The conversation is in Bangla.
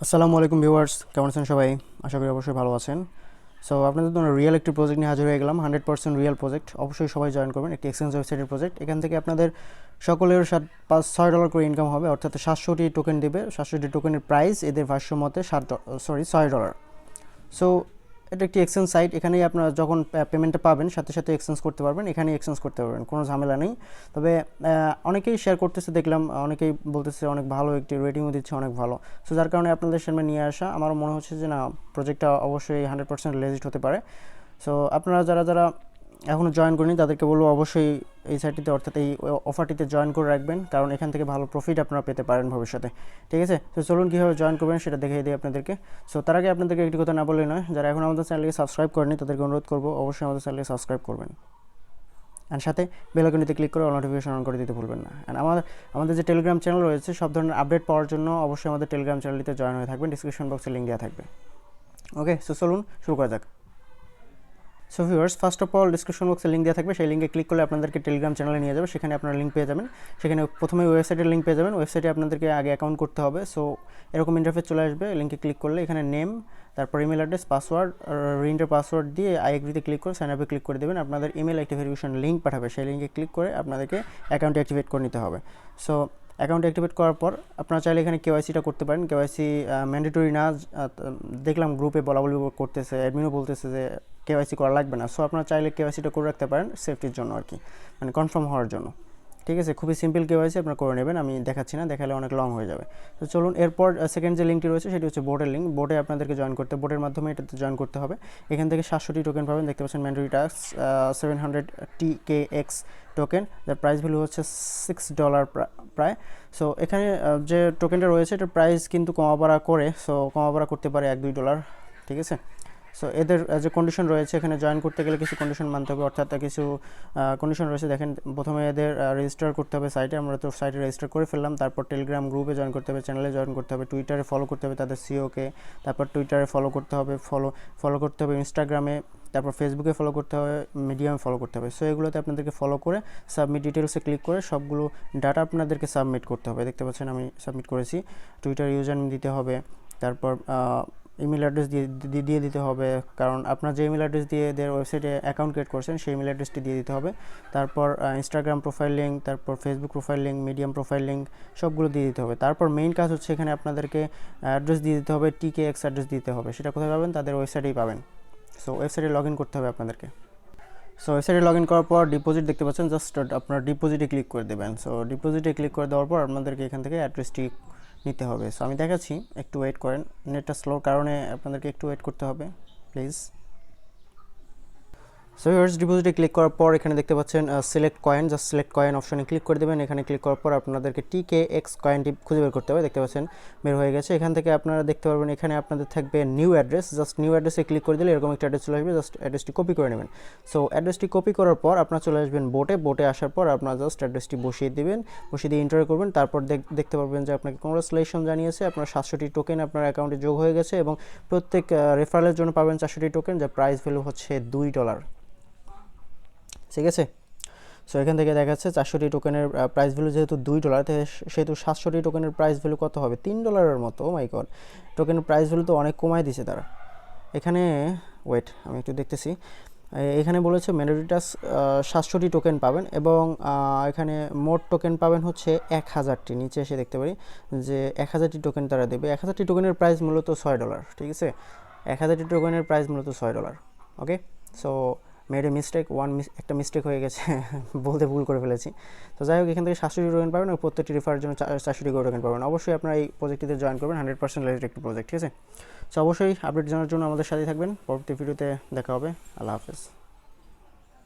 আসসালামু আলাইকুম ভিউয়ার্স, কেমন আছেন সবাই? আশা করি অবশ্যই ভালো আছেন। সো আপনাদের জন্য রিয়েল একটি প্রজেক্ট নিয়ে হাজির হয়ে গেলাম। 100% রিয়েল প্রজেক্ট, অবশ্যই সবাই জয়েন করবেন। একটি এক্সচেঞ্জ ওয়েবসাইটের প্রজেক্ট। এখান থেকে আপনাদের সকলের $5-6 করে ইনকাম হবে, অর্থাৎ 700টি টোকেন দেবে। 700টি টোকেনের প্রাইস এদের ভাষ্য মতে $6। সো এটা একটি এক্সচেঞ্জ সাইট। এখানেই আপনারা যখন পেমেন্টটা পাবেন সাথে সাথে এক্সচেঞ্জ করতে পারবেন, এখানেই এক্সচেঞ্জ করতে পারবেন, কোনো ঝামেলা নেই। তবে অনেকেই শেয়ার করতেছে দেখলাম, অনেকেই বলতেছে অনেক ভালো, একটি রেটিংও দিচ্ছে অনেক ভালো। সো যার কারণে আপনাদের সামনে নিয়ে আসা। আমারও মনে হচ্ছে যে না, প্রজেক্টটা অবশ্যই 100% লেজিট হতে পারে। সো আপনারা যারা যারা এখনও জয়েন করেনি তাদেরকে বলবো অবশ্যই এই সাইটটিতে, অর্থাৎ এই অফারটিতে জয়েন করে রাখবেন, কারণ এখান থেকে ভালো প্রফিট আপনারা পেতে পারেন ভবিষ্যতে। ঠিক আছে, তো চলুন কীভাবে জয়েন করবেন সেটা দেখিয়ে দিই আপনাদেরকে। সো তার আগে আপনাদেরকে একটি কথা না বললেই নয়, যারা এখন আমাদের চ্যানেলকে সাবস্ক্রাইব করেনি তাদেরকে অনুরোধ করবো অবশ্যই আমাদের চ্যানেলকে সাবস্ক্রাইব করবেন, আর সাথে বেল আইকনটিতে ক্লিক করে অল নোটিফিকেশন অন করে দিতে ভুলবেন না। অ্যান্ড আমাদের যে টেলিগ্রাম চ্যানেল রয়েছে, সব ধরনের আপডেট পাওয়ার জন্য অবশ্যই আমাদের টেলিগ্রাম চ্যানেলটিতে জয়েন হয়ে থাকবেন। ডিসক্রিপশন বক্সে লিঙ্ক দেওয়া থাকবে। ওকে, সো চলুন শুরু করা যাক। So viewers, first of all description বক্সে লিঙ্ক দেওয়া থাকবে, সেই লিঙ্কে ক্লিক করলে আপনাদেরকে টেলিগ্রাম চ্যানেলে নিয়ে যাবে। সেখানে আপনারা লিঙ্ক পেয়ে যাবেন। সেখানে প্রথমে ওয়েবসাইটের লিঙ্ক পেয়ে যাবেন। ওয়েবসাইটে আপনাদেরকে আগে অ্যাকাউন্ট করতে হবে। সো এরকম ইন্টারফেস চলে আসবে। লিঙ্কে ক্লিক করলে এখানে নেম, তারপর ইমেল অ্যাড্রেস, পাসওয়ার্ড, রিন্টার পাসওয়ার্ড দিয়ে আই এগ্রিতে ক্লিক করে সাইন আপে ক্লিক করে দেবেন। আপনাদের ইমেল একটি ভেরিফিকেশন লিঙ্ক পাঠাবে, সেই লিঙ্কে ক্লিক করে আপনাদেরকে অ্যাকাউন্ট অ্যাক্টিভেট করে নিতে হবে। সো অ্যাকাউন্ট অ্যাক্টিভেট করার পর আপনারা চাইলে এখানে কেওয়াইসিটা করতে পারেন। কেওয়াইসি ম্যান্ডেটরি না, দেখলাম গ্রুপে বলা করতেছে, অ্যাডমিনও বলতেছে যে কেওয়াইসি করা লাগবে না। সো আপনারা চাইলে কেওয়াইসিটা করে রাখতে পারেন সেফটির জন্য আর কি, মানে কনফার্ম হওয়ার জন্য। ঠিক আছে, খুবই সিম্পল কেওয়াইসি, আপনারা করে নেবেন। আমি দেখাচ্ছি না, দেখালে অনেক লং হয়ে যাবে। তো চলুন, এরপর সেকেন্ড যে লিঙ্কটি রয়েছে সেটি হচ্ছে বোর্ডের লিঙ্ক। বোর্ডে আপনাদেরকে জয়েন করতে, বোর্ডের মাধ্যমে এটাতে জয়েন করতে হবে। এখান থেকে 700টি টোকেন পাবেন, দেখতে পাচ্ছেন ম্যান্ডেটরি টাস্ক 700 TKX টোকেন, যার প্রাইস ভ্যালু হচ্ছে $6 প্রায়। সো এখানে যে টোকেনটা রয়েছে এটার প্রাইস কিন্তু কমাবাড়া করে, সো কমাবাড়া করতে পারে $1-2। ঠিক আছে, সো এদের যে কন্ডিশন রয়েছে, এখানে জয়েন করতে গেলে কিছু কন্ডিশন মানতে হবে, অর্থাৎ কিছু কন্ডিশন রয়েছে। দেখেন, প্রথমে এদের রেজিস্টার করতে হবে সাইটে। আমরা তো সাইটে রেজিস্টার করে ফেললাম। তারপর টেলিগ্রাম গ্রুপে জয়েন করতে হবে, চ্যানেলে জয়েন করতে হবে, টুইটারে ফলো করতে হবে তাদের সিওকে, তারপর টুইটারে ফলো করতে হবে, ফলো করতে হবে ইনস্টাগ্রামে, তারপর ফেসবুকে ফলো করতে হবে, মিডিয়ামে ফলো করতে হবে। সো এগুলোতে আপনাদেরকে ফলো করে সাবমিট ডিটেলসে ক্লিক করে সবগুলো ডাটা আপনাদেরকে সাবমিট করতে হবে। দেখতে পাচ্ছেন আমি সাবমিট করেছি। টুইটার ইউজার নেম দিতে হবে, তারপর ইমেল অ্যাড্রেস দিয়ে দিতে হবে, কারণ আপনার যে ইমেল অ্যাড্রেস দিয়ে এদের ওয়েবসাইটে অ্যাকাউন্ট ক্রিয়েট করছেন সেই ইমেল অ্যাড্রেসটি দিয়ে দিতে হবে। তারপর ইনস্টাগ্রাম প্রোফাইল লিঙ্ক, তারপর Facebook profile link, medium profile link, সবগুলো দিয়ে দিতে হবে। তারপর মেইন কাজ হচ্ছে এখানে আপনাদেরকে অ্যাড্রেস দিয়ে দিতে হবে, TKX অ্যাড্রেস দিতে হবে। সেটা কোথায় পাবেন? তাদের ওয়েবসাইটেই পাবেন। সো ওয়েবসাইটে লগ ইন করতে হবে আপনাদেরকে। সো ওয়েবসাইটে লগ ইন করার পর ডিপোজিট দেখতে পাচ্ছেন, জাস্ট আপনার ডিপোজিটে ক্লিক করে দেবেন। সো ডিপোজিটে ক্লিক করে দেওয়ার পর আপনাদেরকে এখান থেকে অ্যাড্রেসটি নিতে হবে। সো আমি দেখাচ্ছি, একটু ওয়েট করেন, নেটটা স্লোর কারণে আপনাদেরকে একটু ওয়েট করতে হবে প্লিজ। সো ভিউয়ার্স, ডিপোজিটে ক্লিক করার পর এখানে দেখতে পাচ্ছেন select coin, just select coin অপশনে ক্লিক করে দেবেন। এখানে ক্লিক করার পর আপনাদেরকে TKX কয়েনটি খুঁজে বের করতে হবে। দেখতে পাচ্ছেন বের হয়ে গেছে। এখান থেকে আপনারা দেখতে পারবেন এখানে আপনাদের থাকবে নিউ অ্যাড্রেস। জাস্ট নিউ অ্যাড্রেসে ক্লিক করে দিলে এরকম একটা অ্যাড্রেস চলে আসবে, জাস্ট অ্যাড্রেসটি কপি করে নেবেন। সো অ্যাড্রেসটি কপি করার পর আপনারা চলে আসবেন বোটে আসার পর আপনারা জাস্ট অ্যাড্রেসটি বসিয়ে দিবেন, বসিয়ে দিয়ে এন্টার করবেন। তারপর দেখতে পারবেন যে আপনাকে কংগ্রাচুলেশন জানিয়েছে, আপনার 700টি টোকেন আপনার অ্যাকাউন্টে যোগ হয়ে গেছে এবং প্রত্যেক রেফারেলের জন্য পাবেন 400টি টোকেন, যার প্রাইস ভ্যালু হচ্ছে $2। ঠিক আছে, সো এখান থেকে দেখা যাচ্ছে 400টি টোকেনের প্রাইস ভ্যালু যেহেতু $2, সেহেতু 700টি টোকেনের প্রাইস ভ্যালু কত হবে? $3 মতো। ও মাই গড, টোকেনের প্রাইস ভ্যালু তো অনেক কমায় দিছে তারা। এখানে ওয়েট, আমি একটু দেখতেছি। এখানে বলেছে ম্যান্ডেটরিটাস 700টি টোকেন পাবেন এবং এখানে মোট টোকেন পাবেন হচ্ছে 1000টি। নিচে এসে দেখতে পারি যে 1000টি টোকেন তারা দেবে। 1000টি টোকেনের প্রাইস মূলত $6। ঠিক আছে, 1000টি টোকেনের প্রাইস মূলত $6। ওকে, সো মেড এ মিস্টেক, একটা মিস্টেক হয়ে গেছে বলতে ভুল করে ফেলেছি। তো যাই হোক, এখান থেকে 700টি টোকেন পাবেন এবং প্রত্যেকটি রেফারের জন্য 400টি করে টোকেন পাবেন। অবশ্যই আপনারা এই প্রজেক্টটিতে জয়েন করবেন, 100% লেজিট একটি প্রজেক্ট। ঠিক আছে, সো অবশ্যই আপডেট জানার জন্য আমাদের সাথে থাকবেন। পরবর্তী ভিডিওতে দেখা হবে। আল্লাহ হাফেজ।